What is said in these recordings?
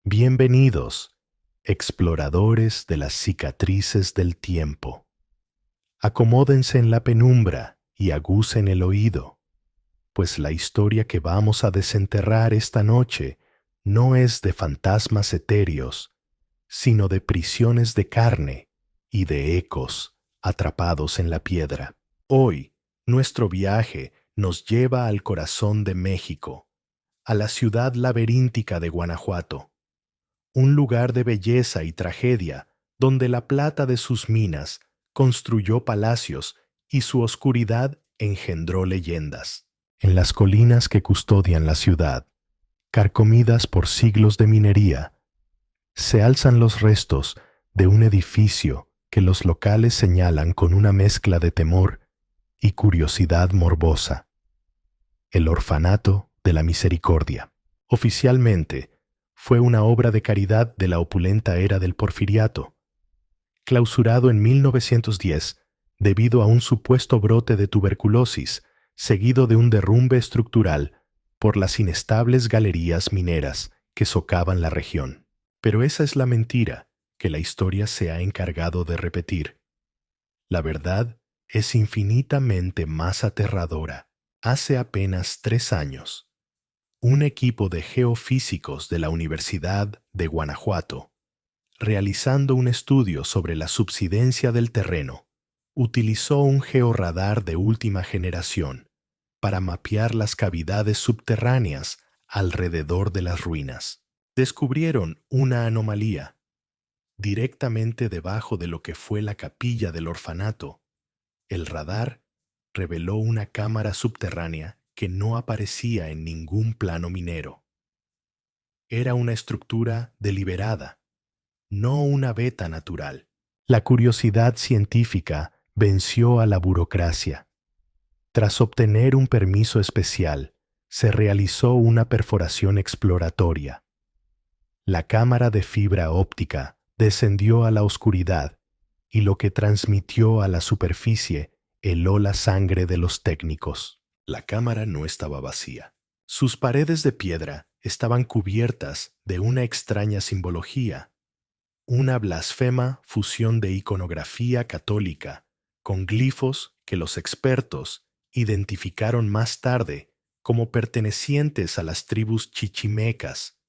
Bienvenidos, exploradores de las cicatrices del tiempo. Acomódense en la penumbra y agucen el oído, pues la historia que vamos a desenterrar esta noche no es de fantasmas etéreos, sino de prisiones de carne y de ecos atrapados en la piedra. Hoy, nuestro viaje nos lleva al corazón de México, a la ciudad laberíntica de Guanajuato, un lugar de belleza y tragedia donde la plata de sus minas construyó palacios y su oscuridad engendró leyendas. En las colinas que custodian la ciudad, carcomidas por siglos de minería, se alzan los restos de un edificio que los locales señalan con una mezcla de temor y curiosidad morbosa: el Orfanato de la Misericordia. Oficialmente, fue una obra de caridad de la opulenta era del Porfiriato, clausurado en 1910 debido a un supuesto brote de tuberculosis seguido de un derrumbe estructural por las inestables galerías mineras que socavan la región. Pero esa es la mentira que la historia se ha encargado de repetir. La verdad es infinitamente más aterradora. Hace apenas 3 años, un equipo de geofísicos de la Universidad de Guanajuato, realizando un estudio sobre la subsidencia del terreno, utilizó un georradar de última generación para mapear las cavidades subterráneas alrededor de las ruinas. Descubrieron una anomalía. Directamente debajo de lo que fue la capilla del orfanato, el radar reveló una cámara subterránea que no aparecía en ningún plano minero. Era una estructura deliberada, no una veta natural. La curiosidad científica venció a la burocracia. Tras obtener un permiso especial, se realizó una perforación exploratoria. La cámara de fibra óptica descendió a la oscuridad y lo que transmitió a la superficie heló la sangre de los técnicos. La cámara no estaba vacía. Sus paredes de piedra estaban cubiertas de una extraña simbología, una blasfema fusión de iconografía católica con glifos que los expertos identificaron más tarde como pertenecientes a las tribus chichimecas,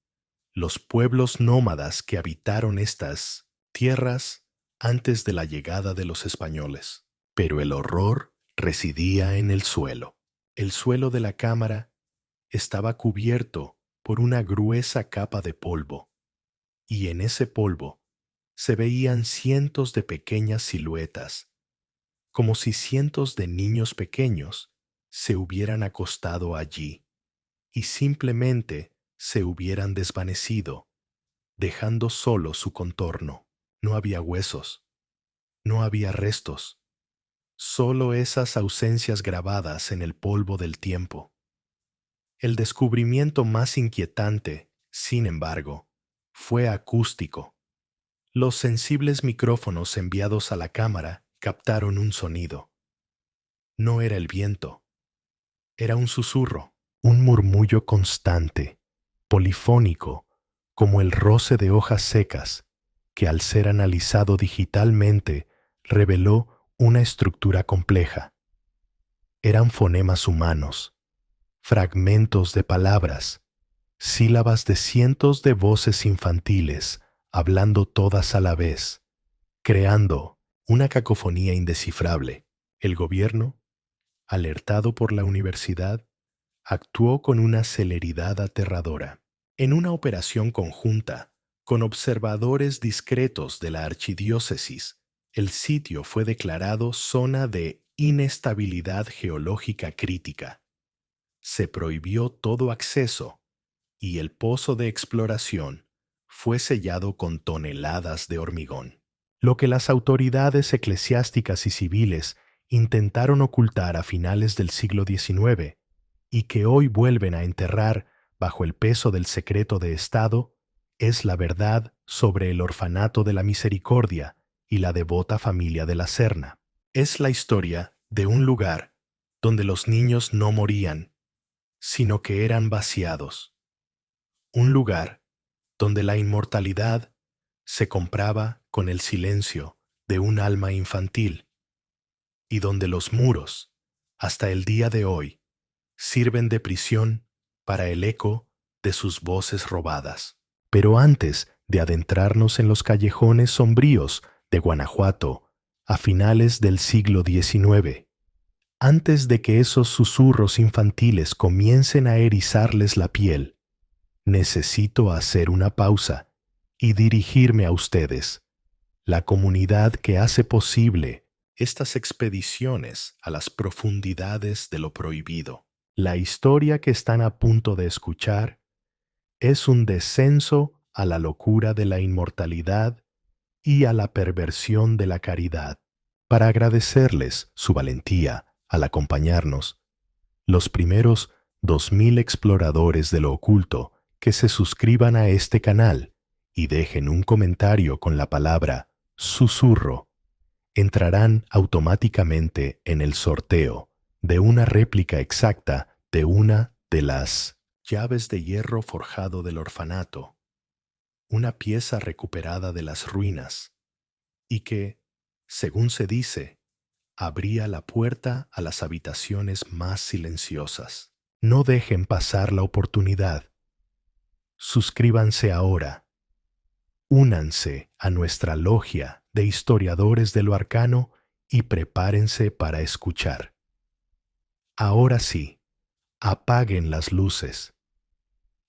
los pueblos nómadas que habitaron estas tierras antes de la llegada de los españoles. Pero el horror residía en el suelo. El suelo de la cámara estaba cubierto por una gruesa capa de polvo, y en ese polvo se veían cientos de pequeñas siluetas, como si cientos de niños pequeños se hubieran acostado allí y simplemente se hubieran desvanecido, dejando solo su contorno. No había huesos, no había restos, solo esas ausencias grabadas en el polvo del tiempo. El descubrimiento más inquietante, sin embargo, fue acústico. Los sensibles micrófonos enviados a la cámara captaron un sonido. No era el viento, era un susurro, un murmullo constante, polifónico, como el roce de hojas secas, que al ser analizado digitalmente reveló una estructura compleja. Eran fonemas humanos, fragmentos de palabras, sílabas de cientos de voces infantiles, hablando todas a la vez, creando una cacofonía indescifrable. El gobierno, alertado por la universidad, actuó con una celeridad aterradora. En una operación conjunta, con observadores discretos de la archidiócesis, el sitio fue declarado zona de inestabilidad geológica crítica. Se prohibió todo acceso y el pozo de exploración fue sellado con toneladas de hormigón. Lo que las autoridades eclesiásticas y civiles intentaron ocultar a finales del siglo XIX y que hoy vuelven a enterrar bajo el peso del secreto de Estado es la verdad sobre el orfanato de la Misericordia y la devota familia de la Serna. Es la historia de un lugar donde los niños no morían, sino que eran vaciados. Un lugar donde la inmortalidad se compraba con el silencio de un alma infantil, y donde los muros, hasta el día de hoy, sirven de prisión para el eco de sus voces robadas. Pero antes de adentrarnos en los callejones sombríos de Guanajuato a finales del siglo XIX, antes de que esos susurros infantiles comiencen a erizarles la piel, necesito hacer una pausa y dirigirme a ustedes, la comunidad que hace posible estas expediciones a las profundidades de lo prohibido. La historia que están a punto de escuchar es un descenso a la locura de la inmortalidad y a la perversión de la caridad. Para agradecerles su valentía al acompañarnos, los primeros 2000 exploradores de lo oculto que se suscriban a este canal y dejen un comentario con la palabra susurro, entrarán automáticamente en el sorteo de una réplica exacta de una de las llaves de hierro forjado del orfanato, una pieza recuperada de las ruinas, y que, según se dice, abría la puerta a las habitaciones más silenciosas. No dejen pasar la oportunidad. Suscríbanse ahora. Únanse a nuestra logia de historiadores de lo arcano y prepárense para escuchar. Ahora sí, apaguen las luces.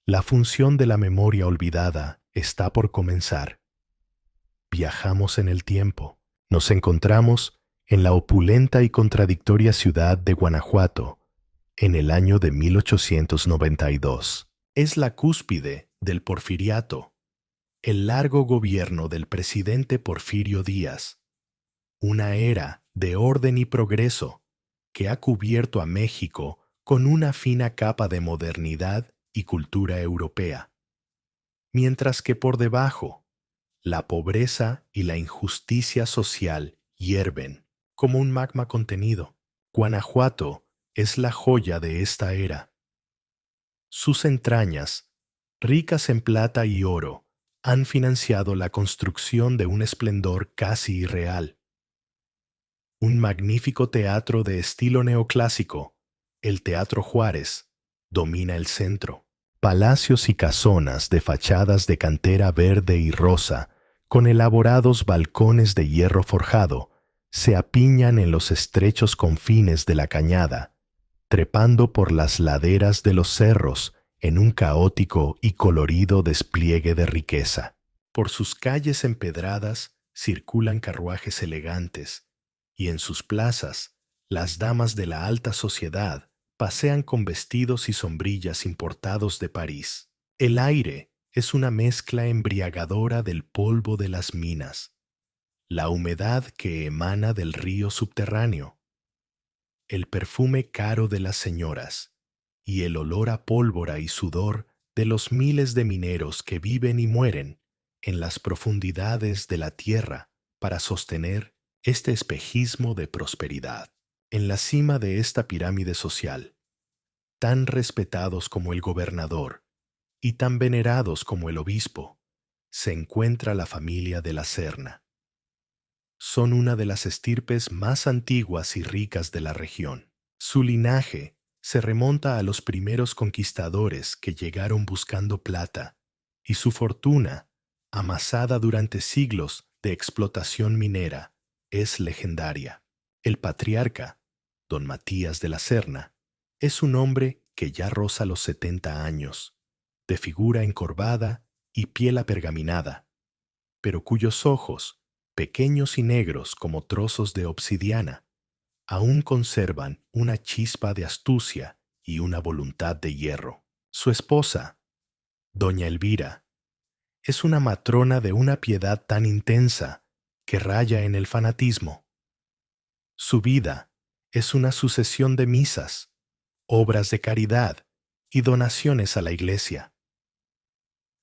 La función de la memoria olvidada está por comenzar. Viajamos en el tiempo. Nos encontramos en la opulenta y contradictoria ciudad de Guanajuato, en el año de 1892. Es la cúspide del Porfiriato, el largo gobierno del presidente Porfirio Díaz, una era de orden y progreso que ha cubierto a México con una fina capa de modernidad y cultura europea, mientras que por debajo, la pobreza y la injusticia social hierven como un magma contenido. Guanajuato es la joya de esta era. Sus entrañas, ricas en plata y oro, han financiado la construcción de un esplendor casi irreal. Un magnífico teatro de estilo neoclásico, el Teatro Juárez, domina el centro. Palacios y casonas de fachadas de cantera verde y rosa, con elaborados balcones de hierro forjado, se apiñan en los estrechos confines de la cañada, trepando por las laderas de los cerros en un caótico y colorido despliegue de riqueza. Por sus calles empedradas circulan carruajes elegantes, y en sus plazas las damas de la alta sociedad pasean con vestidos y sombrillas importados de París. El aire es una mezcla embriagadora del polvo de las minas, la humedad que emana del río subterráneo, el perfume caro de las señoras y el olor a pólvora y sudor de los miles de mineros que viven y mueren en las profundidades de la tierra para sostener este espejismo de prosperidad. En la cima de esta pirámide social, tan respetados como el gobernador y tan venerados como el obispo, se encuentra la familia de la Serna. Son una de las estirpes más antiguas y ricas de la región. Su linaje se remonta a los primeros conquistadores que llegaron buscando plata, y su fortuna, amasada durante siglos de explotación minera, es legendaria. El patriarca, don Matías de la Serna, es un hombre que ya roza los 70 años, de figura encorvada y piel apergaminada, pero cuyos ojos, pequeños y negros como trozos de obsidiana, aún conservan una chispa de astucia y una voluntad de hierro. Su esposa, doña Elvira, es una matrona de una piedad tan intensa que raya en el fanatismo. Su vida es una sucesión de misas, obras de caridad y donaciones a la iglesia.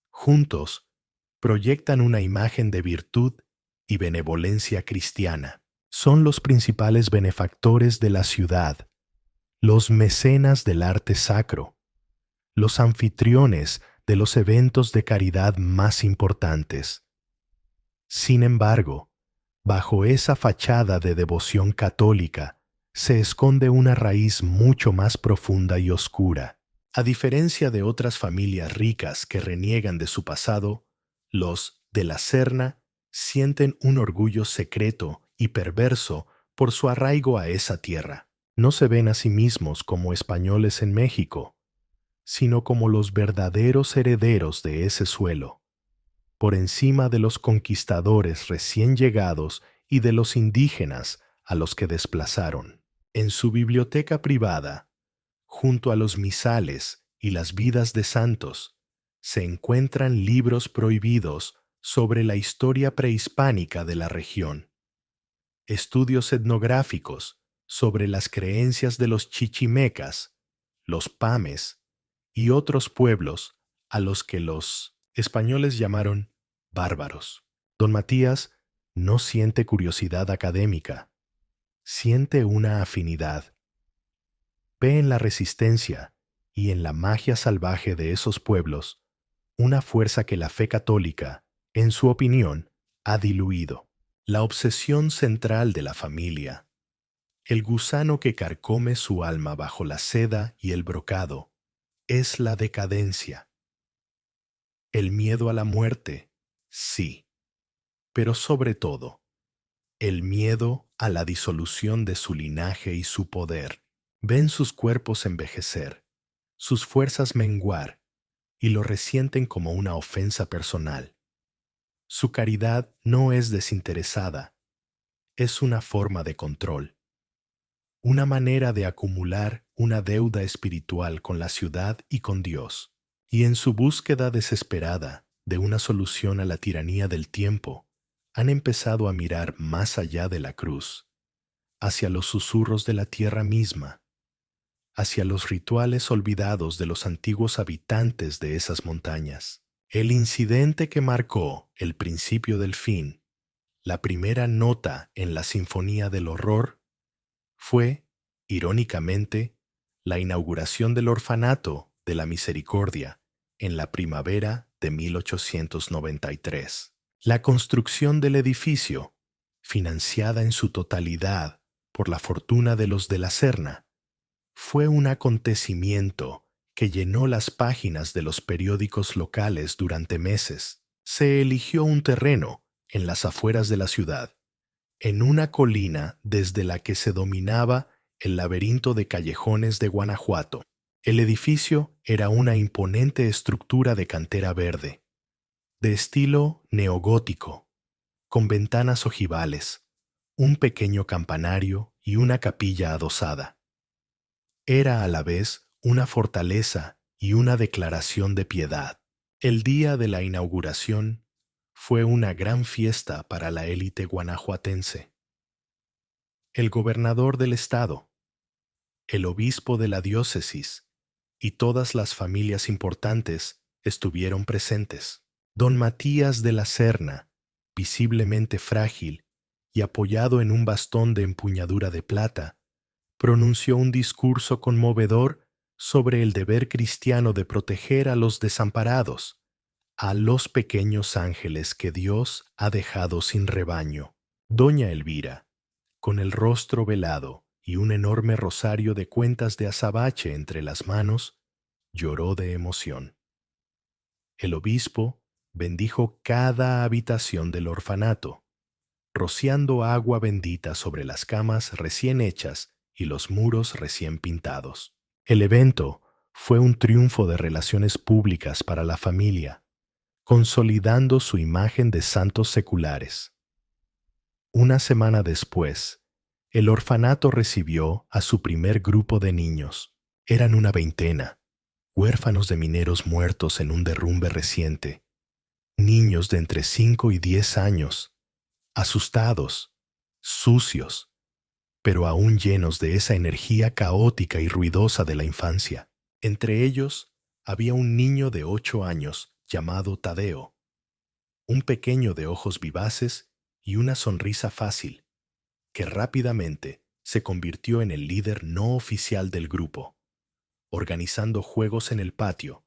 Juntos, proyectan una imagen de virtud y benevolencia cristiana. Son los principales benefactores de la ciudad, los mecenas del arte sacro, los anfitriones de los eventos de caridad más importantes. Sin embargo, bajo esa fachada de devoción católica se esconde una raíz mucho más profunda y oscura. A diferencia de otras familias ricas que reniegan de su pasado, los de la Serna sienten un orgullo secreto y perverso por su arraigo a esa tierra. No se ven a sí mismos como españoles en México, sino como los verdaderos herederos de ese suelo, por encima de los conquistadores recién llegados y de los indígenas a los que desplazaron. En su biblioteca privada, junto a los misales y las vidas de santos, se encuentran libros prohibidos sobre la historia prehispánica de la región, estudios etnográficos sobre las creencias de los chichimecas, los pames y otros pueblos a los que los españoles llamaron bárbaros. Don Matías no siente curiosidad académica, siente una afinidad. Ve en la resistencia y en la magia salvaje de esos pueblos una fuerza que la fe católica, en su opinión, ha diluido. La obsesión central de la familia, el gusano que carcome su alma bajo la seda y el brocado, es la decadencia. El miedo a la muerte, sí, pero sobre todo, el miedo a la disolución de su linaje y su poder. Ven sus cuerpos envejecer, sus fuerzas menguar, y lo resienten como una ofensa personal. Su caridad no es desinteresada, es una forma de control, una manera de acumular una deuda espiritual con la ciudad y con Dios. Y en su búsqueda desesperada de una solución a la tiranía del tiempo, han empezado a mirar más allá de la cruz, hacia los susurros de la tierra misma, hacia los rituales olvidados de los antiguos habitantes de esas montañas. El incidente que marcó el principio del fin, la primera nota en la sinfonía del horror, fue, irónicamente, la inauguración del orfanato de la Misericordia en la primavera de 1893. La construcción del edificio, financiada en su totalidad por la fortuna de los de la Serna, fue un acontecimiento que llenó las páginas de los periódicos locales durante meses. Se eligió un terreno en las afueras de la ciudad, en una colina desde la que se dominaba el laberinto de callejones de Guanajuato. El edificio era una imponente estructura de cantera verde, de estilo neogótico, con ventanas ojivales, un pequeño campanario y una capilla adosada. Era a la vez una fortaleza y una declaración de piedad. El día de la inauguración fue una gran fiesta para la élite guanajuatense. El gobernador del estado, el obispo de la diócesis y todas las familias importantes estuvieron presentes. Don Matías de la Serna, visiblemente frágil y apoyado en un bastón de empuñadura de plata, pronunció un discurso conmovedor sobre el deber cristiano de proteger a los desamparados, a los pequeños ángeles que Dios ha dejado sin rebaño. Doña Elvira, con el rostro velado y un enorme rosario de cuentas de azabache entre las manos, lloró de emoción. El obispo bendijo cada habitación del orfanato, rociando agua bendita sobre las camas recién hechas y los muros recién pintados. El evento fue un triunfo de relaciones públicas para la familia, consolidando su imagen de santos seculares. Una semana después, el orfanato recibió a su primer grupo de niños. Eran una veintena, huérfanos de mineros muertos en un derrumbe reciente, niños de entre 5 y 10 años, asustados, sucios, pero aún llenos de esa energía caótica y ruidosa de la infancia. Entre ellos había un niño de 8 años llamado Tadeo, un pequeño de ojos vivaces y una sonrisa fácil, que rápidamente se convirtió en el líder no oficial del grupo, organizando juegos en el patio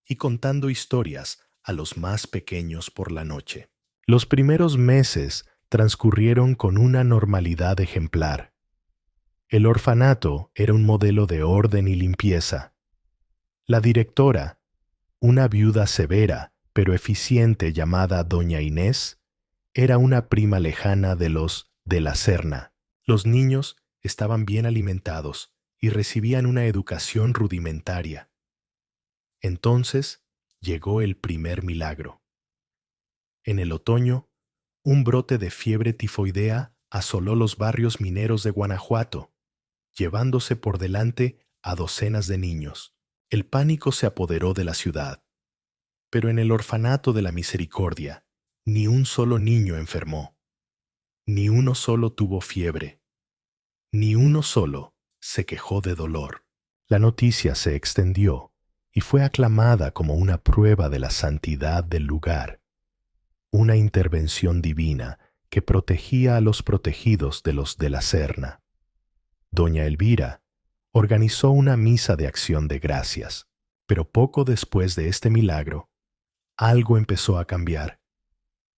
y contando historias a los más pequeños por la noche. Los primeros meses transcurrieron con una normalidad ejemplar. El orfanato era un modelo de orden y limpieza. La directora, una viuda severa pero eficiente llamada Doña Inés, era una prima lejana de los de la Serna. Los niños estaban bien alimentados y recibían una educación rudimentaria. Entonces llegó el primer milagro. En el otoño, un brote de fiebre tifoidea asoló los barrios mineros de Guanajuato, llevándose por delante a docenas de niños. El pánico se apoderó de la ciudad, pero en el orfanato de la Misericordia, ni un solo niño enfermó, ni uno solo tuvo fiebre, ni uno solo se quejó de dolor. La noticia se extendió y fue aclamada como una prueba de la santidad del lugar, una intervención divina que protegía a los protegidos de los de la Serna. Doña Elvira organizó una misa de acción de gracias, pero poco después de este milagro, algo empezó a cambiar.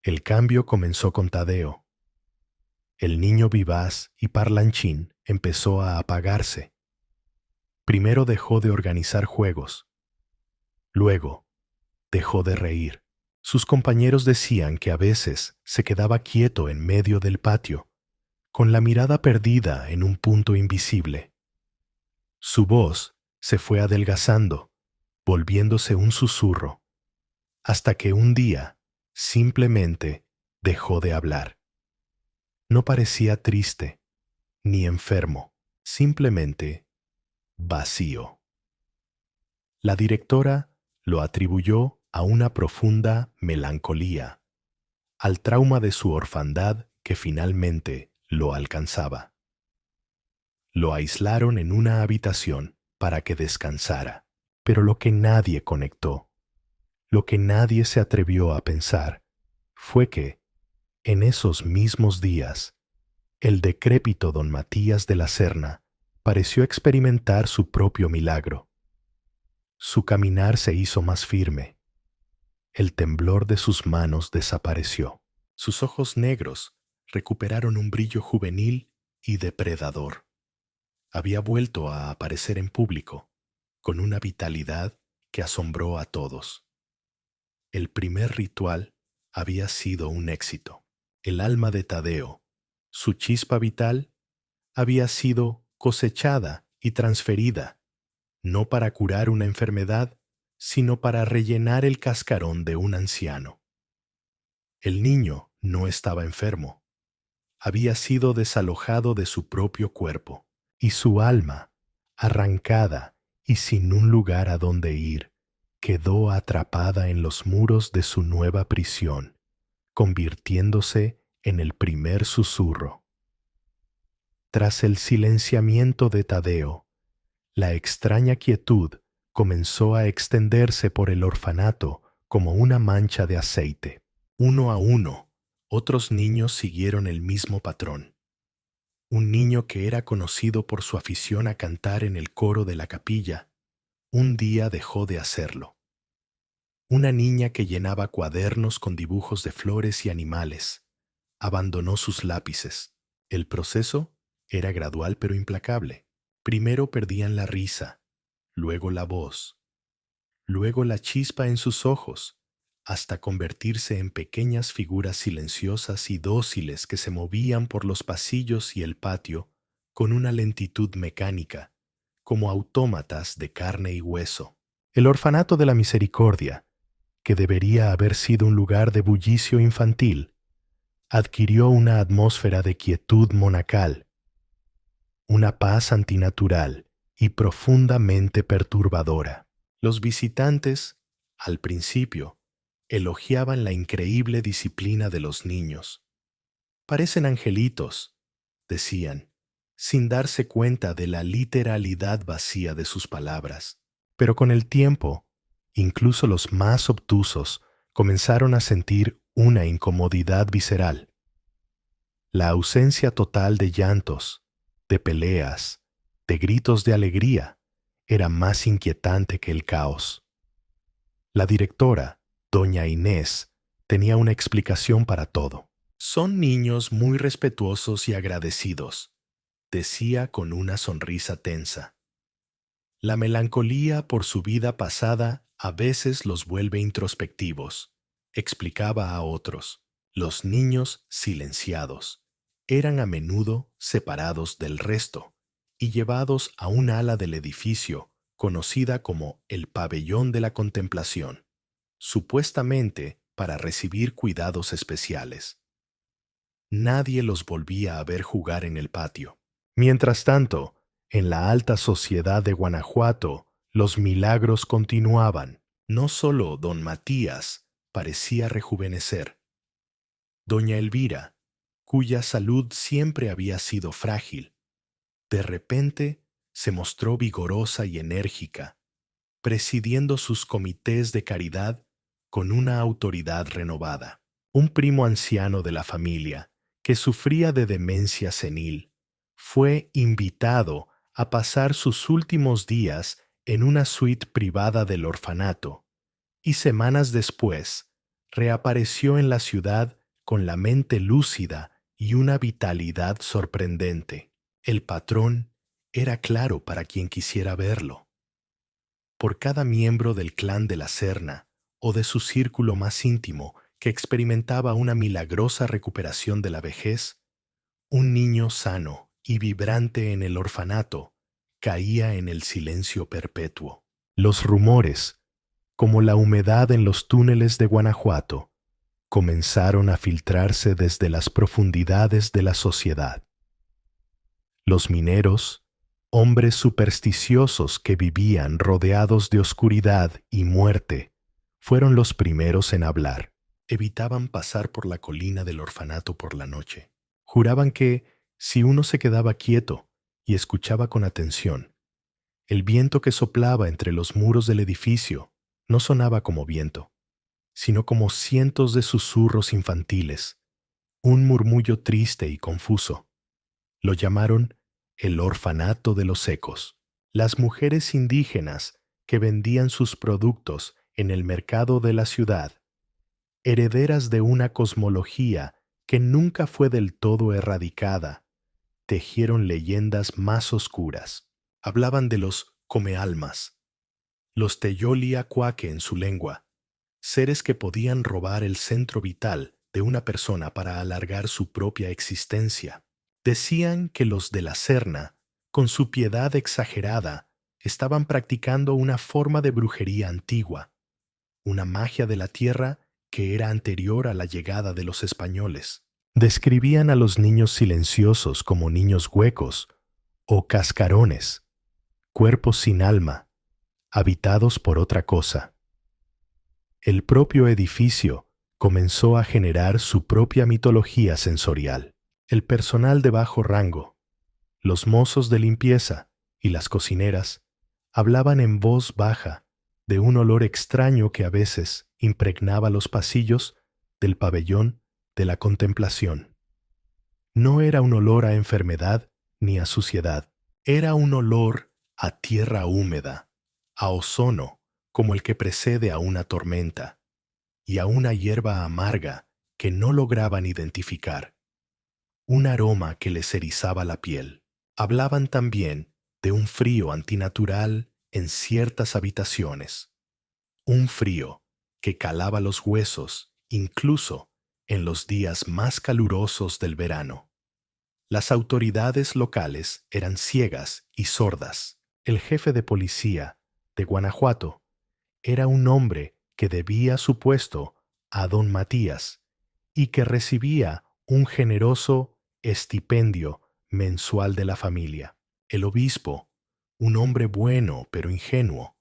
El cambio comenzó con Tadeo. El niño vivaz y parlanchín empezó a apagarse. Primero dejó de organizar juegos. Luego, dejó de reír. Sus compañeros decían que a veces se quedaba quieto en medio del patio, con la mirada perdida en un punto invisible. Su voz se fue adelgazando, volviéndose un susurro, hasta que un día simplemente dejó de hablar. No parecía triste, ni enfermo, simplemente vacío. La directora lo atribuyó a una profunda melancolía, al trauma de su orfandad que finalmente lo alcanzaba. Lo aislaron en una habitación para que descansara, pero lo que nadie conectó, lo que nadie se atrevió a pensar, fue que, en esos mismos días, el decrépito don Matías de la Serna pareció experimentar su propio milagro. Su caminar se hizo más firme. El temblor de sus manos desapareció. Sus ojos negros recuperaron un brillo juvenil y depredador. Había vuelto a aparecer en público, con una vitalidad que asombró a todos. El primer ritual había sido un éxito. El alma de Tadeo, su chispa vital, había sido cosechada y transferida, no para curar una enfermedad, sino para rellenar el cascarón de un anciano. El niño no estaba enfermo. Había sido desalojado de su propio cuerpo, y su alma, arrancada y sin un lugar a donde ir, quedó atrapada en los muros de su nueva prisión, convirtiéndose en el primer susurro. Tras el silenciamiento de Tadeo, la extraña quietud comenzó a extenderse por el orfanato como una mancha de aceite. Uno a uno, otros niños siguieron el mismo patrón. Un niño que era conocido por su afición a cantar en el coro de la capilla, un día dejó de hacerlo. Una niña que llenaba cuadernos con dibujos de flores y animales, abandonó sus lápices. El proceso era gradual pero implacable. Primero perdían la risa, luego la voz, luego la chispa en sus ojos, hasta convertirse en pequeñas figuras silenciosas y dóciles que se movían por los pasillos y el patio con una lentitud mecánica, como autómatas de carne y hueso. El orfanato de la Misericordia, que debería haber sido un lugar de bullicio infantil, adquirió una atmósfera de quietud monacal, una paz antinatural y profundamente perturbadora. Los visitantes, al principio, elogiaban la increíble disciplina de los niños. Parecen angelitos, decían, sin darse cuenta de la literalidad vacía de sus palabras. Pero con el tiempo, incluso los más obtusos comenzaron a sentir una incomodidad visceral. La ausencia total de llantos, de peleas, de gritos de alegría, era más inquietante que el caos. La directora, doña Inés, tenía una explicación para todo. Son niños muy respetuosos y agradecidos, decía con una sonrisa tensa. La melancolía por su vida pasada a veces los vuelve introspectivos, explicaba a otros. Los niños silenciados eran a menudo separados del resto y llevados a un ala del edificio conocida como el pabellón de la contemplación, supuestamente para recibir cuidados especiales. Nadie los volvía a ver jugar en el patio. Mientras tanto, en la alta sociedad de Guanajuato, los milagros continuaban. No solo don Matías parecía rejuvenecer. Doña Elvira, cuya salud siempre había sido frágil, de repente se mostró vigorosa y enérgica, presidiendo sus comités de caridad con una autoridad renovada. Un primo anciano de la familia, que sufría de demencia senil, fue invitado a pasar sus últimos días en una suite privada del orfanato, y semanas después reapareció en la ciudad con la mente lúcida y una vitalidad sorprendente. El patrón era claro para quien quisiera verlo. Por cada miembro del clan de la Serna o de su círculo más íntimo que experimentaba una milagrosa recuperación de la vejez, un niño sano y vibrante en el orfanato caía en el silencio perpetuo. Los rumores, como la humedad en los túneles de Guanajuato, comenzaron a filtrarse desde las profundidades de la sociedad. Los mineros, hombres supersticiosos que vivían rodeados de oscuridad y muerte, fueron los primeros en hablar. Evitaban pasar por la colina del orfanato por la noche. Juraban que, si uno se quedaba quieto y escuchaba con atención, el viento que soplaba entre los muros del edificio no sonaba como viento, sino como cientos de susurros infantiles, un murmullo triste y confuso. Lo llamaron el orfanato de los ecos. Las mujeres indígenas que vendían sus productos en el mercado de la ciudad, herederas de una cosmología que nunca fue del todo erradicada, tejieron leyendas más oscuras. Hablaban de los comealmas, los Teyoli-Acuaque en su lengua, seres que podían robar el centro vital de una persona para alargar su propia existencia. Decían que los de la Serna, con su piedad exagerada, estaban practicando una forma de brujería antigua, una magia de la tierra que era anterior a la llegada de los españoles. Describían a los niños silenciosos como niños huecos o cascarones, cuerpos sin alma, habitados por otra cosa. El propio edificio comenzó a generar su propia mitología sensorial. El personal de bajo rango, los mozos de limpieza y las cocineras hablaban en voz baja de un olor extraño que a veces impregnaba los pasillos del pabellón de la contemplación. No era un olor a enfermedad ni a suciedad, era un olor a tierra húmeda, a ozono como el que precede a una tormenta, y a una hierba amarga que no lograban identificar, un aroma que les erizaba la piel. Hablaban también de un frío antinatural en ciertas habitaciones, un frío que calaba los huesos incluso en los días más calurosos del verano. Las autoridades locales eran ciegas y sordas. El jefe de policía de Guanajuato era un hombre que debía su puesto a don Matías y que recibía un generoso estipendio mensual de la familia. El obispo, un hombre bueno pero ingenuo,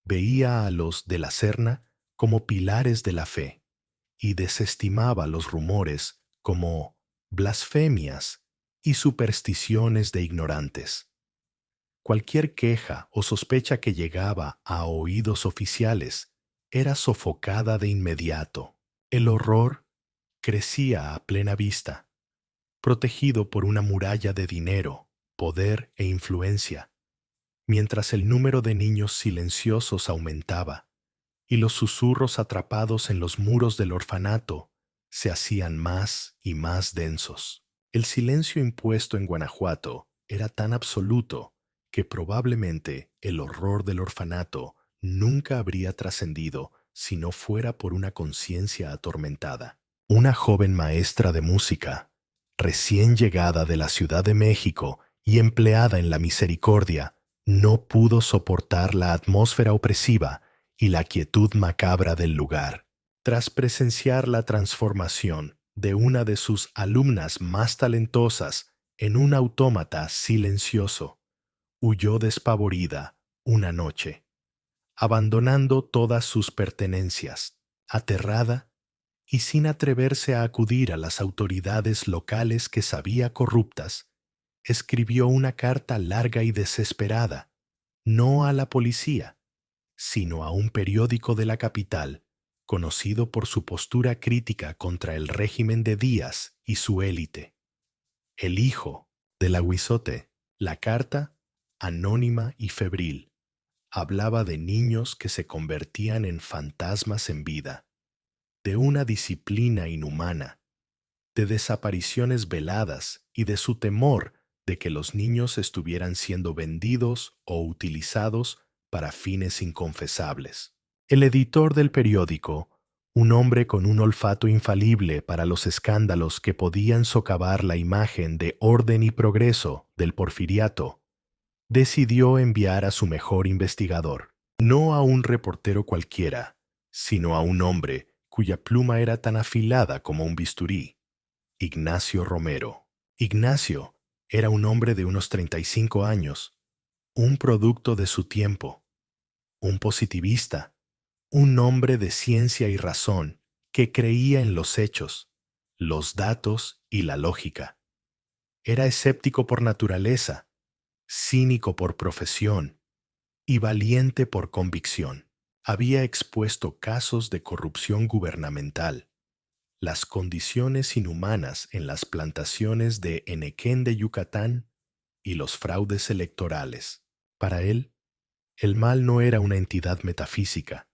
veía a los de la Serna como pilares de la fe y desestimaba los rumores como blasfemias y supersticiones de ignorantes. Cualquier queja o sospecha que llegaba a oídos oficiales era sofocada de inmediato. El horror crecía a plena vista, protegido por una muralla de dinero, poder e influencia, mientras el número de niños silenciosos aumentaba y los susurros atrapados en los muros del orfanato se hacían más y más densos. El silencio impuesto en Guanajuato era tan absoluto que probablemente el horror del orfanato nunca habría trascendido si no fuera por una conciencia atormentada. Una joven maestra de música, recién llegada de la Ciudad de México y empleada en la misericordia, no pudo soportar la atmósfera opresiva y la quietud macabra del lugar. Tras presenciar la transformación de una de sus alumnas más talentosas en un autómata silencioso, huyó despavorida una noche, abandonando todas sus pertenencias, aterrada y sin atreverse a acudir a las autoridades locales que sabía corruptas. Escribió una carta larga y desesperada, no a la policía, sino a un periódico de la capital, conocido por su postura crítica contra el régimen de Díaz y su élite. El hijo del aguizote. La carta, anónima y febril, hablaba de niños que se convertían en fantasmas en vida, de una disciplina inhumana, de desapariciones veladas y de su temor de que los niños estuvieran siendo vendidos o utilizados para fines inconfesables. El editor del periódico, un hombre con un olfato infalible para los escándalos que podían socavar la imagen de orden y progreso del porfiriato, decidió enviar a su mejor investigador, no a un reportero cualquiera, sino a un hombre cuya pluma era tan afilada como un bisturí: Ignacio Romero. Ignacio era un hombre de unos 35 años, un producto de su tiempo, un positivista, un hombre de ciencia y razón que creía en los hechos, los datos y la lógica. Era escéptico por naturaleza, cínico por profesión y valiente por convicción. Había expuesto casos de corrupción gubernamental, las condiciones inhumanas en las plantaciones de Enequén de Yucatán y los fraudes electorales. Para él, el mal no era una entidad metafísica,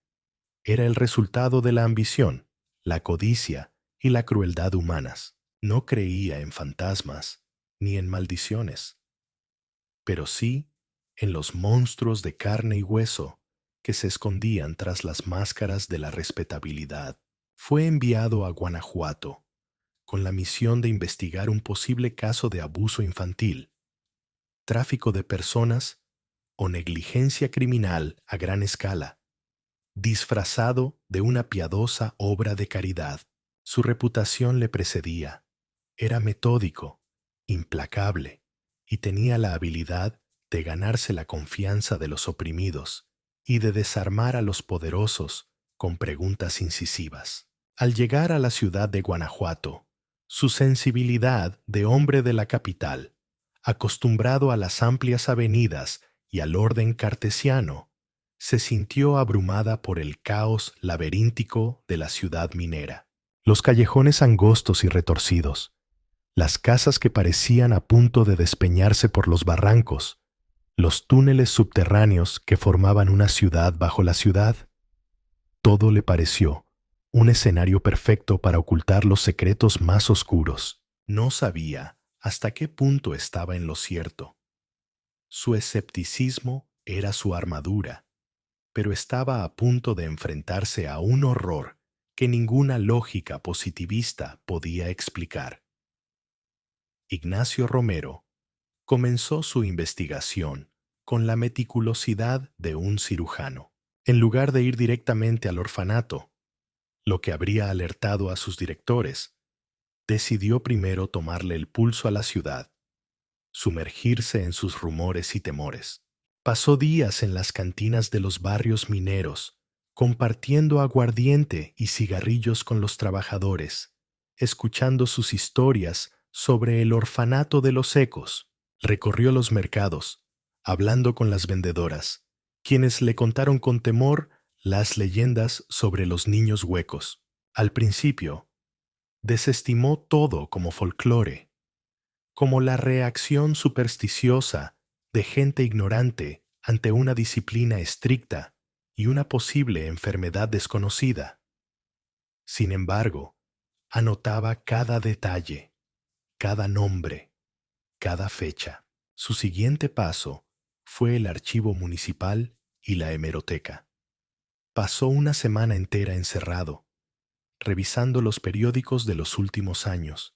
era el resultado de la ambición, la codicia y la crueldad humanas. No creía en fantasmas ni en maldiciones, pero sí en los monstruos de carne y hueso que se escondían tras las máscaras de la respetabilidad. Fue enviado a Guanajuato con la misión de investigar un posible caso de abuso infantil, tráfico de personas o negligencia criminal a gran escala, disfrazado de una piadosa obra de caridad. Su reputación le precedía. Era metódico, implacable, y tenía la habilidad de ganarse la confianza de los oprimidos y de desarmar a los poderosos con preguntas incisivas. Al llegar a la ciudad de Guanajuato, su sensibilidad de hombre de la capital, acostumbrado a las amplias avenidas y al orden cartesiano, se sintió abrumada por el caos laberíntico de la ciudad minera. Los callejones angostos y retorcidos, las casas que parecían a punto de despeñarse por los barrancos, los túneles subterráneos que formaban una ciudad bajo la ciudad. Todo le pareció un escenario perfecto para ocultar los secretos más oscuros. No sabía hasta qué punto estaba en lo cierto. Su escepticismo era su armadura, pero estaba a punto de enfrentarse a un horror que ninguna lógica positivista podía explicar. Ignacio Romero comenzó su investigación con la meticulosidad de un cirujano. En lugar de ir directamente al orfanato, lo que habría alertado a sus directores, decidió primero tomarle el pulso a la ciudad, sumergirse en sus rumores y temores. Pasó días en las cantinas de los barrios mineros, compartiendo aguardiente y cigarrillos con los trabajadores, escuchando sus historias sobre el orfanato de los Ecos. Recorrió los mercados, hablando con las vendedoras, quienes le contaron con temor las leyendas sobre los niños huecos. Al principio, desestimó todo como folclore, como la reacción supersticiosa de gente ignorante ante una disciplina estricta y una posible enfermedad desconocida. Sin embargo, anotaba cada detalle, cada nombre, cada fecha. Su siguiente paso fue el archivo municipal y la hemeroteca. Pasó una semana entera encerrado, revisando los periódicos de los últimos años.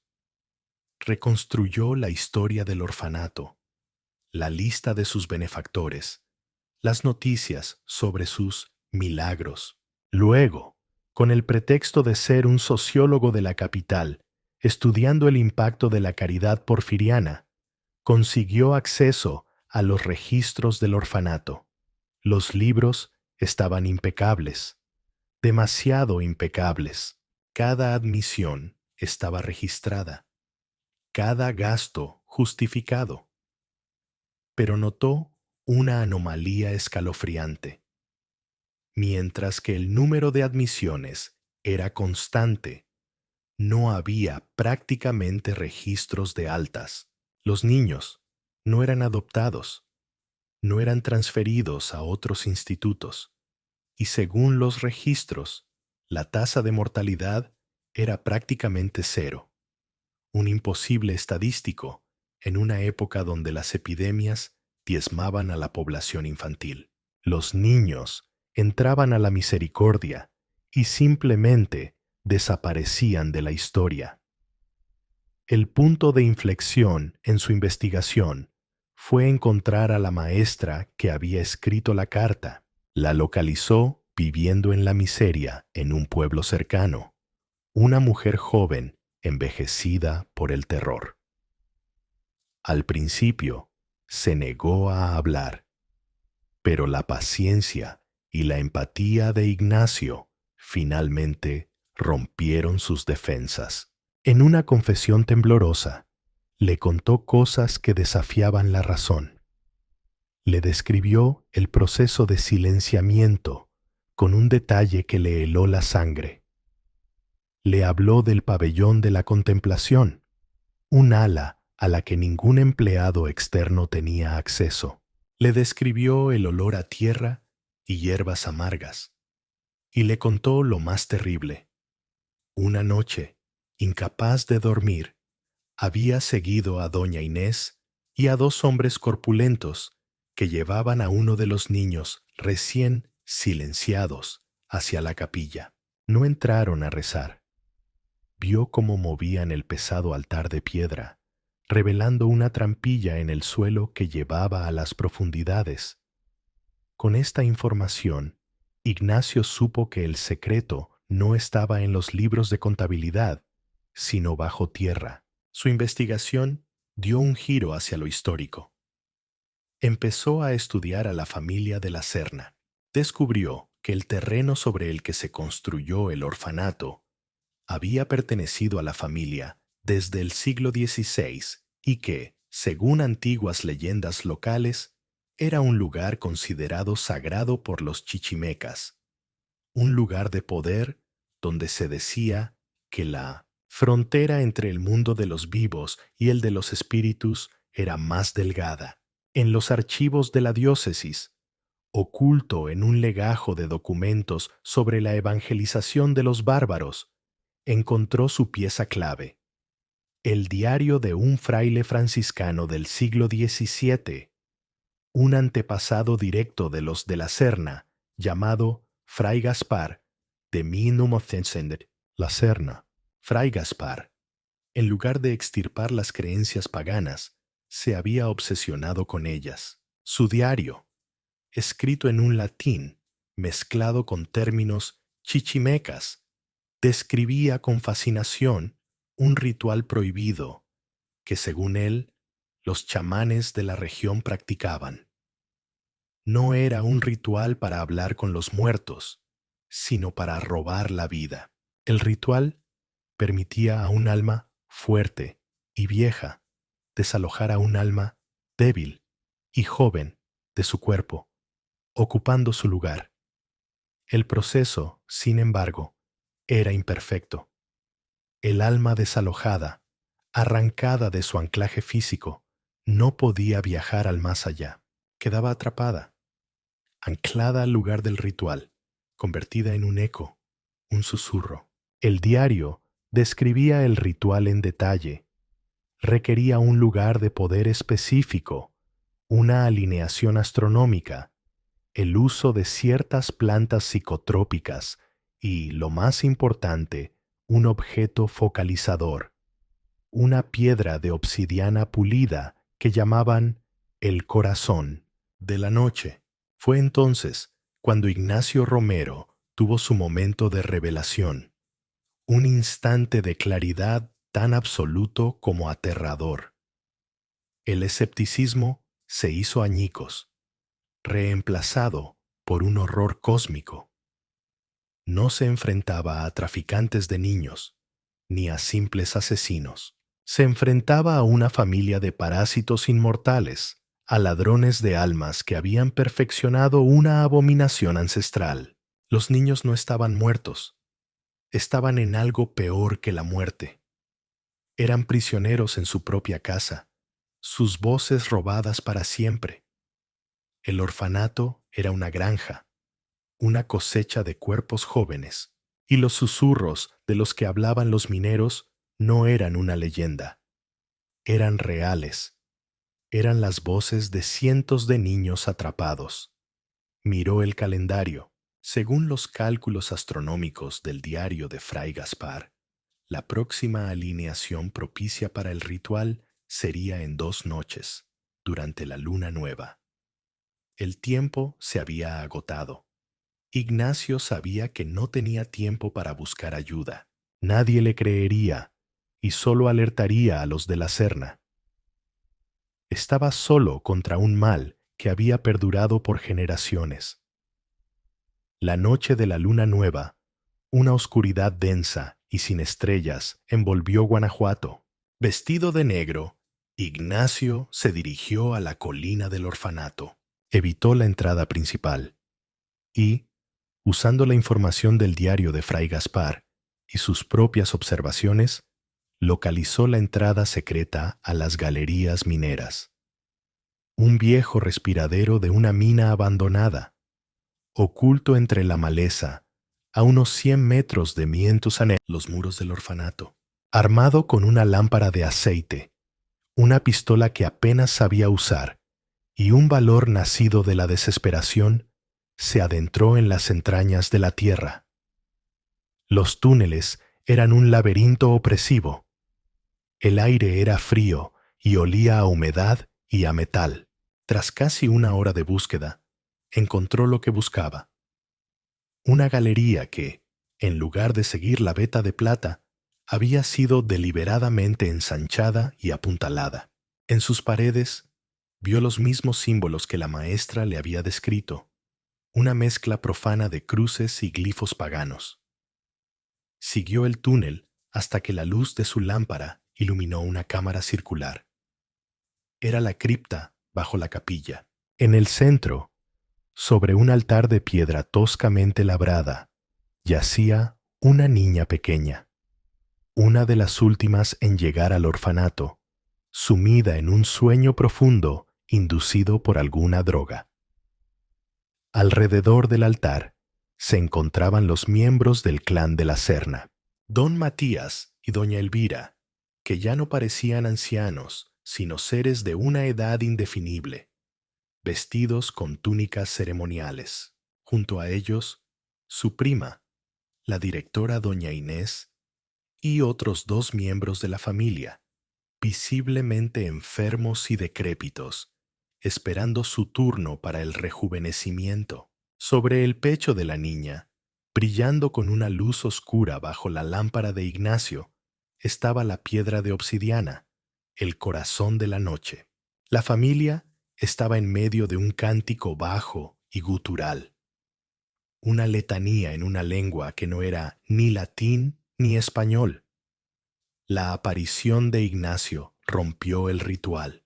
Reconstruyó la historia del orfanato, la lista de sus benefactores, las noticias sobre sus milagros. Luego, con el pretexto de ser un sociólogo de la capital, estudiando el impacto de la caridad porfiriana, consiguió acceso a los registros del orfanato. Los libros estaban impecables, demasiado impecables. Cada admisión estaba registrada, cada gasto justificado. Pero notó una anomalía escalofriante. Mientras que el número de admisiones era constante, no había prácticamente registros de altas. Los niños no eran adoptados, no eran transferidos a otros institutos, y según los registros, la tasa de mortalidad era prácticamente cero, un imposible estadístico en una época donde las epidemias diezmaban a la población infantil. Los niños entraban a la misericordia y simplemente desaparecían de la historia. El punto de inflexión en su investigación fue encontrar a la maestra que había escrito la carta. La localizó viviendo en la miseria en un pueblo cercano, una mujer joven envejecida por el terror. Al principio, se negó a hablar, pero la paciencia y la empatía de Ignacio finalmente rompieron sus defensas. En una confesión temblorosa, le contó cosas que desafiaban la razón. Le describió el proceso de silenciamiento con un detalle que le heló la sangre. Le habló del pabellón de la contemplación, un ala a la que ningún empleado externo tenía acceso. Le describió el olor a tierra y hierbas amargas, y le contó lo más terrible. Una noche, incapaz de dormir, había seguido a doña Inés y a dos hombres corpulentos que llevaban a uno de los niños recién silenciados hacia la capilla. No entraron a rezar. Vio cómo movían el pesado altar de piedra, revelando una trampilla en el suelo que llevaba a las profundidades. Con esta información, Ignacio supo que el secreto no estaba en los libros de contabilidad, sino bajo tierra. Su investigación dio un giro hacia lo histórico. Empezó a estudiar a la familia de la Serna. Descubrió que el terreno sobre el que se construyó el orfanato había pertenecido a la familia desde el siglo XVI y que, según antiguas leyendas locales, era un lugar considerado sagrado por los chichimecas, un lugar de poder donde se decía que la frontera entre el mundo de los vivos y el de los espíritus era más delgada. En los archivos de la diócesis, oculto en un legajo de documentos sobre la evangelización de los bárbaros, encontró su pieza clave, el diario de un fraile franciscano del siglo XVII, un antepasado directo de los de la Serna, llamado Fray Gaspar de 1900. La Serna, Fray Gaspar, en lugar de extirpar las creencias paganas, se había obsesionado con ellas. Su diario, escrito en un latín mezclado con términos chichimecas, describía con fascinación un ritual prohibido que, según él, los chamanes de la región practicaban. No era un ritual para hablar con los muertos, sino para robar la vida. El ritual permitía a un alma fuerte y vieja desalojar a un alma débil y joven de su cuerpo, ocupando su lugar. El proceso, sin embargo, era imperfecto. El alma desalojada, arrancada de su anclaje físico, no podía viajar al más allá. Quedaba atrapada, anclada al lugar del ritual, convertida en un eco, un susurro. El diario describía el ritual en detalle. Requería un lugar de poder específico, una alineación astronómica, el uso de ciertas plantas psicotrópicas y, lo más importante, un objeto focalizador, una piedra de obsidiana pulida que llamaban el corazón de la noche. Fue entonces cuando Ignacio Romero tuvo su momento de revelación, un instante de claridad tan absoluto como aterrador. El escepticismo se hizo añicos, reemplazado por un horror cósmico. No se enfrentaba a traficantes de niños, ni a simples asesinos. Se enfrentaba a una familia de parásitos inmortales, a ladrones de almas que habían perfeccionado una abominación ancestral. Los niños no estaban muertos, estaban en algo peor que la muerte. Eran prisioneros en su propia casa, sus voces robadas para siempre. El orfanato era una granja, una cosecha de cuerpos jóvenes, y los susurros de los que hablaban los mineros no eran una leyenda, eran reales, eran las voces de cientos de niños atrapados. Miró el calendario. Según los cálculos astronómicos del diario de Fray Gaspar, la próxima alineación propicia para el ritual sería en 2 noches, durante la luna nueva. El tiempo se había agotado. Ignacio sabía que no tenía tiempo para buscar ayuda. Nadie le creería y solo alertaría a los de la Serna. Estaba solo contra un mal que había perdurado por generaciones. La noche de la luna nueva, una oscuridad densa y sin estrellas envolvió Guanajuato. Vestido de negro, Ignacio se dirigió a la colina del orfanato. Evitó la entrada principal y, usando la información del diario de Fray Gaspar y sus propias observaciones, localizó la entrada secreta a las galerías mineras. Un viejo respiradero de una mina abandonada, oculto entre la maleza, a unos 100 metros de Mientusané, los muros del orfanato. Armado con una lámpara de aceite, una pistola que apenas sabía usar y un valor nacido de la desesperación, se adentró en las entrañas de la tierra. Los túneles eran un laberinto opresivo. El aire era frío y olía a humedad y a metal. Tras casi 1 hora de búsqueda, encontró lo que buscaba. Una galería que, en lugar de seguir la veta de plata, había sido deliberadamente ensanchada y apuntalada. En sus paredes, vio los mismos símbolos que la maestra le había descrito, una mezcla profana de cruces y glifos paganos. Siguió el túnel hasta que la luz de su lámpara iluminó una cámara circular. Era la cripta bajo la capilla. En el centro, sobre un altar de piedra toscamente labrada, yacía una niña pequeña, una de las últimas en llegar al orfanato, sumida en un sueño profundo inducido por alguna droga. Alrededor del altar se encontraban los miembros del clan de la Serna, don Matías y doña Elvira, que ya no parecían ancianos, sino seres de una edad indefinible, vestidos con túnicas ceremoniales. Junto a ellos, su prima, la directora doña Inés, y otros 2 miembros de la familia, visiblemente enfermos y decrépitos, esperando su turno para el rejuvenecimiento. Sobre el pecho de la niña, brillando con una luz oscura bajo la lámpara de Ignacio, estaba la piedra de obsidiana, el corazón de la noche. La familia estaba en medio de un cántico bajo y gutural, una letanía en una lengua que no era ni latín ni español. La aparición de Ignacio rompió el ritual.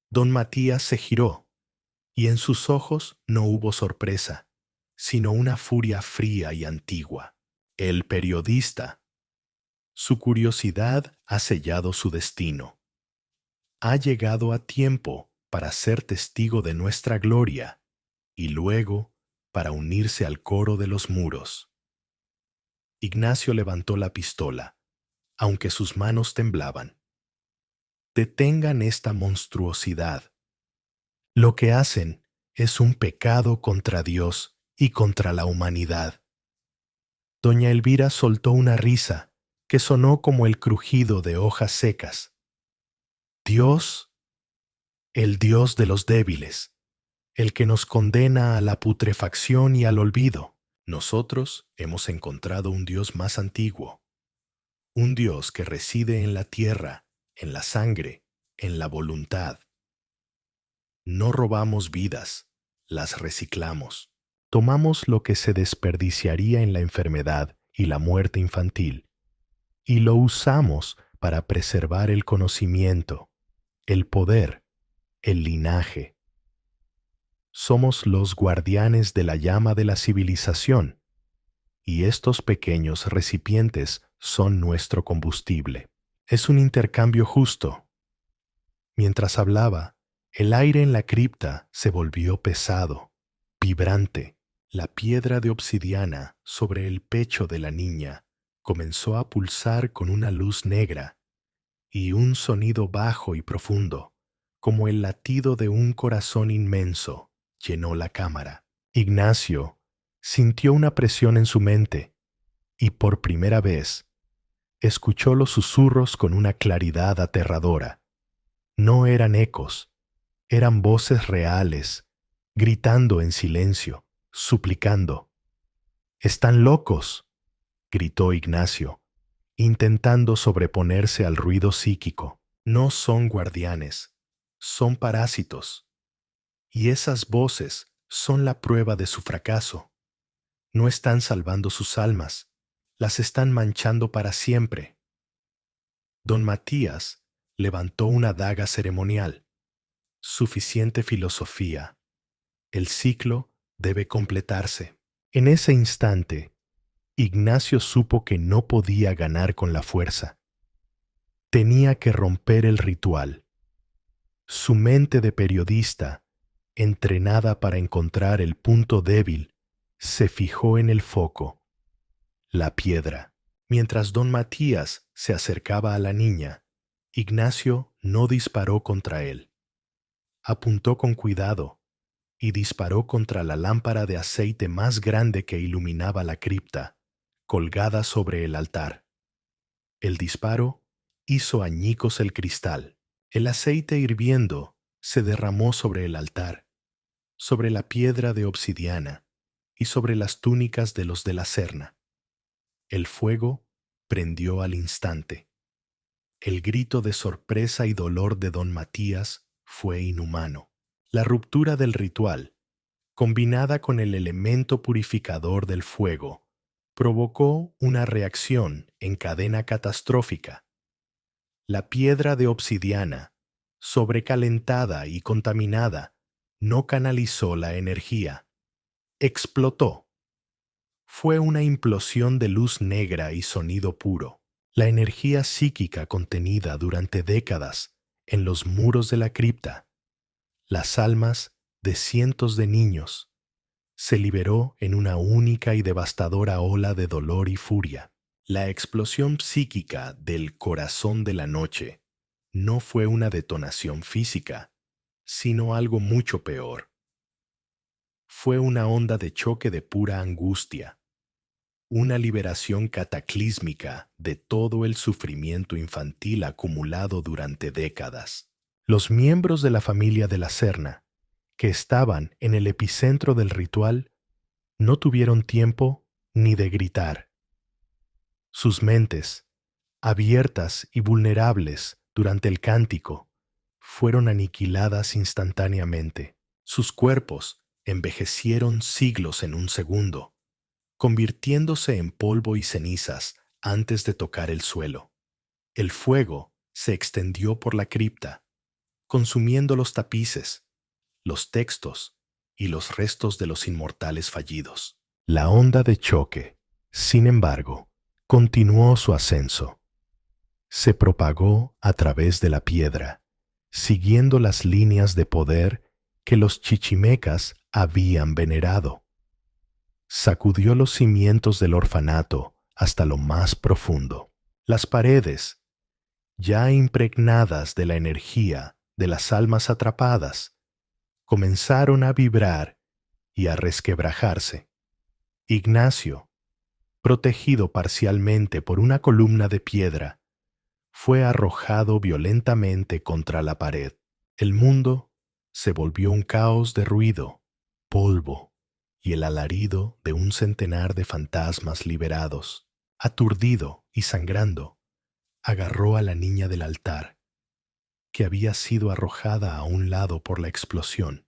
Don Matías se giró, y en sus ojos no hubo sorpresa, sino una furia fría y antigua. El periodista. Su curiosidad ha sellado su destino. Ha llegado a tiempo para ser testigo de nuestra gloria y luego para unirse al coro de los muros. Ignacio levantó la pistola, aunque sus manos temblaban. Detengan esta monstruosidad. Lo que hacen es un pecado contra Dios y contra la humanidad. Doña Elvira soltó una risa que sonó como el crujido de hojas secas. Dios, el Dios de los débiles, el que nos condena a la putrefacción y al olvido. Nosotros hemos encontrado un Dios más antiguo, un Dios que reside en la tierra, en la sangre, en la voluntad. No robamos vidas, las reciclamos. Tomamos lo que se desperdiciaría en la enfermedad y la muerte infantil y lo usamos para preservar el conocimiento, el poder, el linaje. Somos los guardianes de la llama de la civilización y estos pequeños recipientes son nuestro combustible. Es un intercambio justo. Mientras hablaba, el aire en la cripta se volvió pesado, vibrante. La piedra de obsidiana sobre el pecho de la niña comenzó a pulsar con una luz negra y un sonido bajo y profundo, como el latido de un corazón inmenso, llenó la cámara. Ignacio sintió una presión en su mente y por primera vez escuchó los susurros con una claridad aterradora. No eran ecos, eran voces reales, gritando en silencio, suplicando. «¡Están locos!», gritó Ignacio, intentando sobreponerse al ruido psíquico. No son guardianes, son parásitos. Y esas voces son la prueba de su fracaso. No están salvando sus almas, las están manchando para siempre. Don Matías levantó una daga ceremonial. Suficiente filosofía. El ciclo debe completarse. En ese instante, Ignacio supo que no podía ganar con la fuerza. Tenía que romper el ritual. Su mente de periodista, entrenada para encontrar el punto débil, se fijó en el foco, la piedra. Mientras don Matías se acercaba a la niña, Ignacio no disparó contra él. Apuntó con cuidado y disparó contra la lámpara de aceite más grande que iluminaba la cripta, colgada sobre el altar. El disparo hizo añicos el cristal. El aceite hirviendo se derramó sobre el altar, sobre la piedra de obsidiana y sobre las túnicas de los de la Serna. El fuego prendió al instante. El grito de sorpresa y dolor de don Matías fue inhumano. La ruptura del ritual, combinada con el elemento purificador del fuego, provocó una reacción en cadena catastrófica. La piedra de obsidiana, sobrecalentada y contaminada, no canalizó la energía. Explotó. Fue una implosión de luz negra y sonido puro. La energía psíquica contenida durante décadas en los muros de la cripta, las almas de cientos de niños, se liberó en una única y devastadora ola de dolor y furia. La explosión psíquica del corazón de la noche no fue una detonación física, sino algo mucho peor. Fue una onda de choque de pura angustia, una liberación cataclísmica de todo el sufrimiento infantil acumulado durante décadas. Los miembros de la familia de la Serna, que estaban en el epicentro del ritual, no tuvieron tiempo ni de gritar. Sus mentes, abiertas y vulnerables durante el cántico, fueron aniquiladas instantáneamente. Sus cuerpos envejecieron siglos en un segundo, convirtiéndose en polvo y cenizas antes de tocar el suelo. El fuego se extendió por la cripta, consumiendo los tapices, los textos y los restos de los inmortales fallidos. La onda de choque, sin embargo, continuó su ascenso. Se propagó a través de la piedra, siguiendo las líneas de poder que los chichimecas habían venerado. Sacudió los cimientos del orfanato hasta lo más profundo. Las paredes, ya impregnadas de la energía de las almas atrapadas, comenzaron a vibrar y a resquebrajarse. Ignacio, protegido parcialmente por una columna de piedra, fue arrojado violentamente contra la pared. El mundo se volvió un caos de ruido, polvo y el alarido de un centenar de fantasmas liberados. Aturdido y sangrando, agarró a la niña del altar, que había sido arrojada a un lado por la explosión,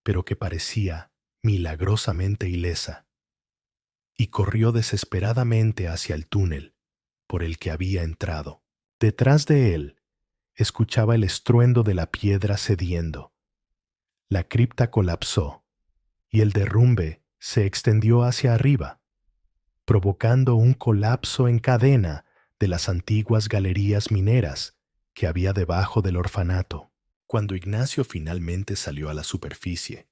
pero que parecía milagrosamente ilesa, y corrió desesperadamente hacia el túnel por el que había entrado. Detrás de él, escuchaba el estruendo de la piedra cediendo. La cripta colapsó y el derrumbe se extendió hacia arriba, provocando un colapso en cadena de las antiguas galerías mineras que había debajo del orfanato. Cuando Ignacio finalmente salió a la superficie,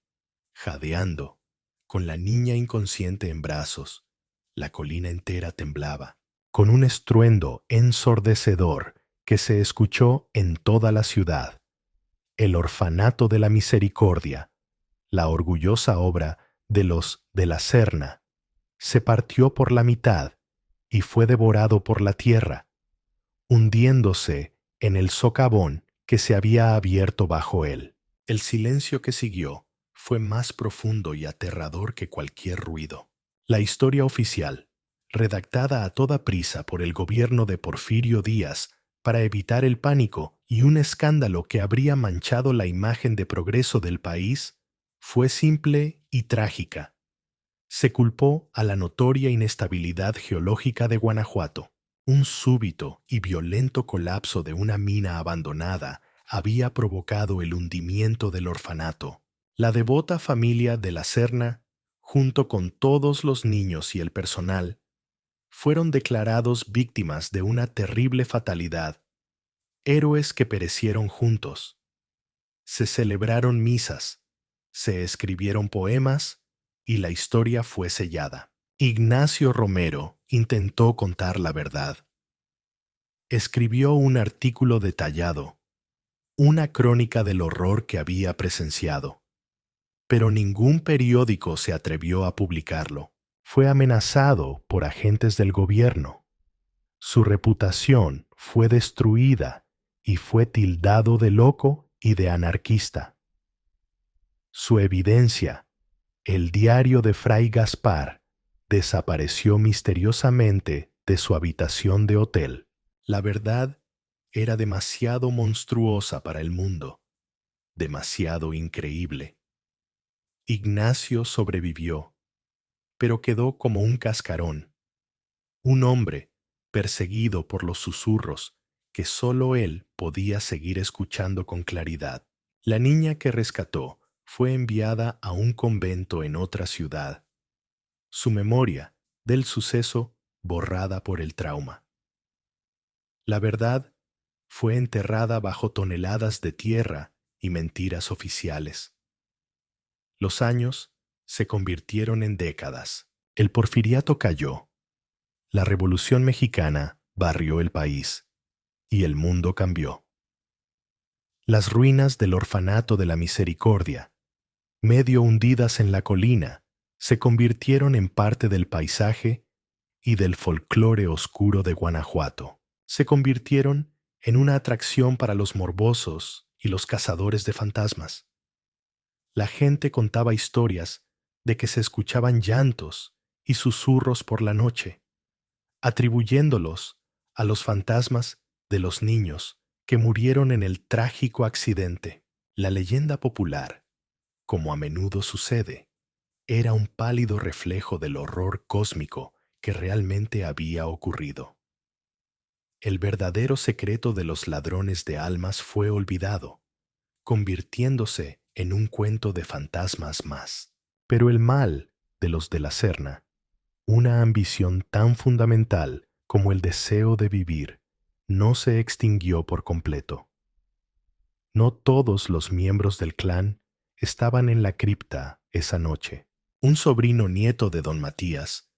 jadeando, con la niña inconsciente en brazos, la colina entera temblaba, con un estruendo ensordecedor que se escuchó en toda la ciudad. El orfanato de la misericordia, la orgullosa obra de los de la Serna, se partió por la mitad y fue devorado por la tierra, hundiéndose en el socavón que se había abierto bajo él. El silencio que siguió fue más profundo y aterrador que cualquier ruido. La historia oficial, redactada a toda prisa por el gobierno de Porfirio Díaz para evitar el pánico y un escándalo que habría manchado la imagen de progreso del país, fue simple y trágica. Se culpó a la notoria inestabilidad geológica de Guanajuato. Un súbito y violento colapso de una mina abandonada había provocado el hundimiento del orfanato. La devota familia de la Serna, junto con todos los niños y el personal, fueron declarados víctimas de una terrible fatalidad, héroes que perecieron juntos. Se celebraron misas, se escribieron poemas y la historia fue sellada. Ignacio Romero intentó contar la verdad. Escribió un artículo detallado, una crónica del horror que había presenciado, pero ningún periódico se atrevió a publicarlo. Fue amenazado por agentes del gobierno. Su reputación fue destruida y fue tildado de loco y de anarquista. Su evidencia, el diario de Fray Gaspar, desapareció misteriosamente de su habitación de hotel. La verdad era demasiado monstruosa para el mundo, demasiado increíble. Ignacio sobrevivió, pero quedó como un cascarón, un hombre perseguido por los susurros que solo él podía seguir escuchando con claridad. La niña que rescató fue enviada a un convento en otra ciudad. Su memoria del suceso borrada por el trauma. La verdad fue enterrada bajo toneladas de tierra y mentiras oficiales. Los años se convirtieron en décadas. El porfiriato cayó. La Revolución Mexicana barrió el país y el mundo cambió. Las ruinas del orfanato de la Misericordia, medio hundidas en la colina, se convirtieron en parte del paisaje y del folclore oscuro de Guanajuato. Se convirtieron en una atracción para los morbosos y los cazadores de fantasmas. La gente contaba historias de que se escuchaban llantos y susurros por la noche, atribuyéndolos a los fantasmas de los niños que murieron en el trágico accidente. La leyenda popular, como a menudo sucede, era un pálido reflejo del horror cósmico que realmente había ocurrido. El verdadero secreto de los ladrones de almas fue olvidado, convirtiéndose en un cuento de fantasmas más. Pero el mal de los de la Serna, una ambición tan fundamental como el deseo de vivir, no se extinguió por completo. No todos los miembros del clan estaban en la cripta esa noche. Un sobrino nieto de don Matías,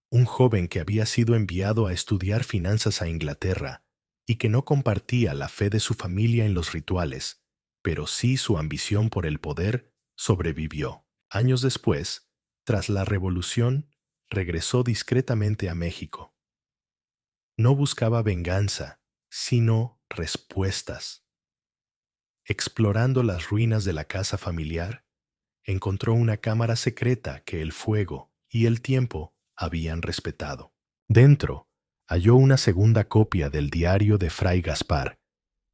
un joven que había sido enviado a estudiar finanzas a Inglaterra y que no compartía la fe de su familia en los rituales, pero sí su ambición por el poder, sobrevivió. Años después, tras la revolución, regresó discretamente a México. No buscaba venganza, sino respuestas. Explorando las ruinas de la casa familiar, encontró una cámara secreta que el fuego y el tiempo habían respetado. Dentro, halló una segunda copia del diario de Fray Gaspar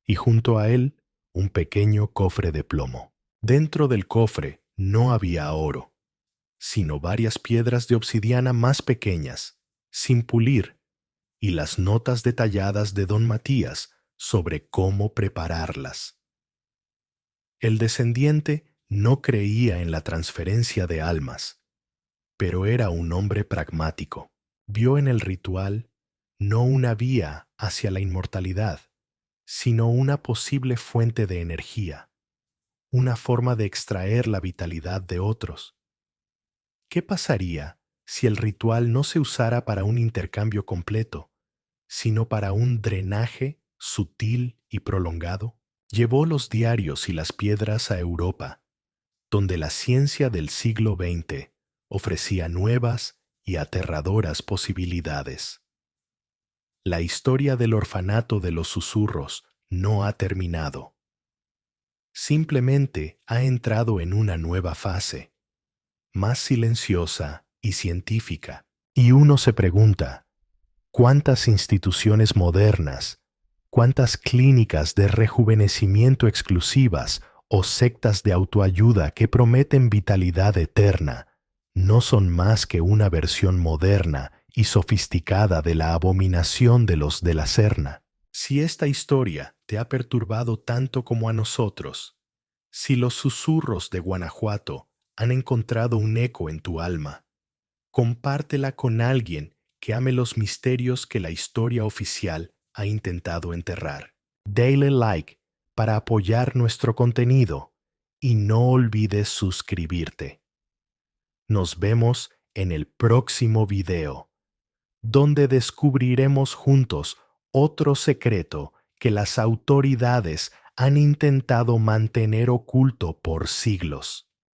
y junto a él un pequeño cofre de plomo. Dentro del cofre no había oro, sino varias piedras de obsidiana más pequeñas, sin pulir, y las notas detalladas de don Matías sobre cómo prepararlas. El descendiente no creía en la transferencia de almas, pero era un hombre pragmático. Vio en el ritual no una vía hacia la inmortalidad, sino una posible fuente de energía, una forma de extraer la vitalidad de otros. ¿Qué pasaría si el ritual no se usara para un intercambio completo, sino para un drenaje sutil y prolongado? Llevó los diarios y las piedras a Europa, donde la ciencia del siglo XX ofrecía nuevas y aterradoras posibilidades. La historia del orfanato de los susurros no ha terminado. Simplemente ha entrado en una nueva fase, más silenciosa y científica. Y uno se pregunta, ¿cuántas instituciones modernas, cuántas clínicas de rejuvenecimiento exclusivas o sectas de autoayuda que prometen vitalidad eterna no son más que una versión moderna y sofisticada de la abominación de los de la Serna? Si esta historia te ha perturbado tanto como a nosotros, si los susurros de Guanajuato han encontrado un eco en tu alma, compártela con alguien que ame los misterios que la historia oficial ha intentado enterrar. Dale like para apoyar nuestro contenido y no olvides suscribirte. Nos vemos en el próximo video, donde descubriremos juntos otro secreto que las autoridades han intentado mantener oculto por siglos.